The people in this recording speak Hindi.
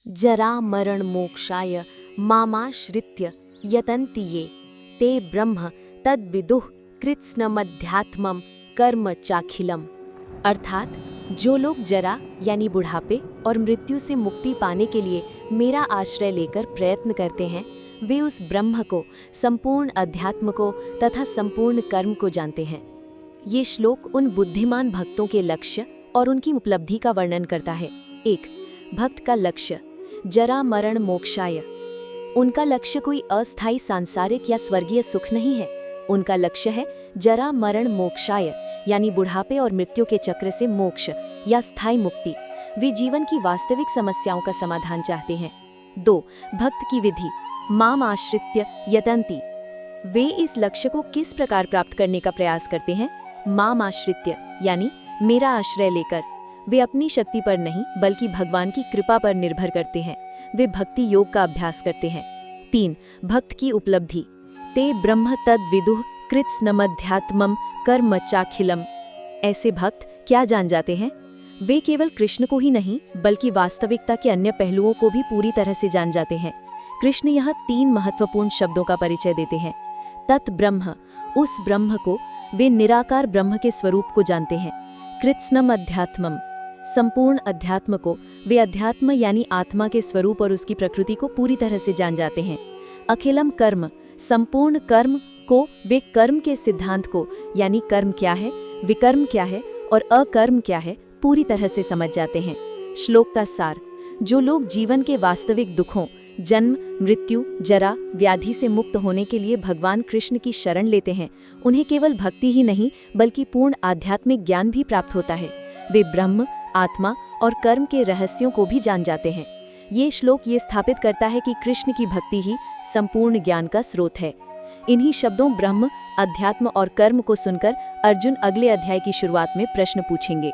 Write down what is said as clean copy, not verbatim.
जरा मरण मोक्षाय मामाश्रित्य यतन्ति ये ते ब्रह्म तद्विदुः कृत्स्नमध्यात्मम कर्म चाखिलम। अर्थात जो लोग जरा यानी बुढ़ापे और मृत्यु से मुक्ति पाने के लिए मेरा आश्रय लेकर प्रयत्न करते हैं, वे उस ब्रह्म को, संपूर्ण अध्यात्म को तथा संपूर्ण कर्म को जानते हैं। ये श्लोक उन बुद्धिमान भक्तों के लक्ष्य और उनकी उपलब्धि का वर्णन करता है। 1. भक्त का लक्ष्य जरा मरण मोक्षाय। उनका लक्ष्य कोई अस्थायी सांसारिक या स्वर्गीय सुख नहीं है। उनका लक्ष्य है जरा मरण मोक्षाय, यानी बुढ़ापे और मृत्यु के चक्र से मोक्ष या स्थायी मुक्ति। वे जीवन की वास्तविक समस्याओं का समाधान चाहते हैं। 2. भक्त की विधि माम आश्रित्य यतन्ति। वे इस लक्ष्य को किस प्रकार प्राप्त करने का प्रयास करते हैं? माम आश्रित्य यानी मेरा आश्रय लेकर। वे अपनी शक्ति पर नहीं बल्कि भगवान की कृपा पर निर्भर करते हैं। वे भक्ति योग का अभ्यास करते हैं। 3. भक्त की उपलब्धि ते ब्रह्म तद विदुः कृत्स्नमध्यात्मम कर्म चाखिलम। ऐसे भक्त क्या जान जाते हैं? वे केवल कृष्ण को ही नहीं बल्कि वास्तविकता के अन्य पहलुओं को भी पूरी तरह से जान जाते हैं। कृष्ण यहाँ 3 महत्वपूर्ण शब्दों का परिचय देते हैं। तत् ब्रह्म, उस ब्रह्म को, वे निराकार ब्रह्म के स्वरूप को जानते हैं। कृत्स्नम अध्यात्मम, संपूर्ण अध्यात्म को, वे अध्यात्म यानी आत्मा के स्वरूप और उसकी प्रकृति को पूरी तरह से जान जाते हैं। अखिलम कर्म, संपूर्ण कर्म को, वे कर्म के सिद्धांत को यानी कर्म क्या है, विकर्म क्या है और अकर्म क्या है पूरी तरह से समझ जाते हैं। श्लोक का सार: जो लोग जीवन के वास्तविक दुखों, जन्म, मृत्यु, जरा, व्याधि से मुक्त होने के लिए भगवान कृष्ण की शरण लेते हैं, उन्हें केवल भक्ति ही नहीं बल्कि पूर्ण आध्यात्मिक ज्ञान भी प्राप्त होता है। वे ब्रह्म, आत्मा और कर्म के रहस्यों को भी जान जाते हैं। ये श्लोक ये स्थापित करता है कि कृष्ण की भक्ति ही संपूर्ण ज्ञान का स्रोत है। इन्हीं शब्दों ब्रह्म, अध्यात्म और कर्म को सुनकर अर्जुन अगले अध्याय की शुरुआत में प्रश्न पूछेंगे।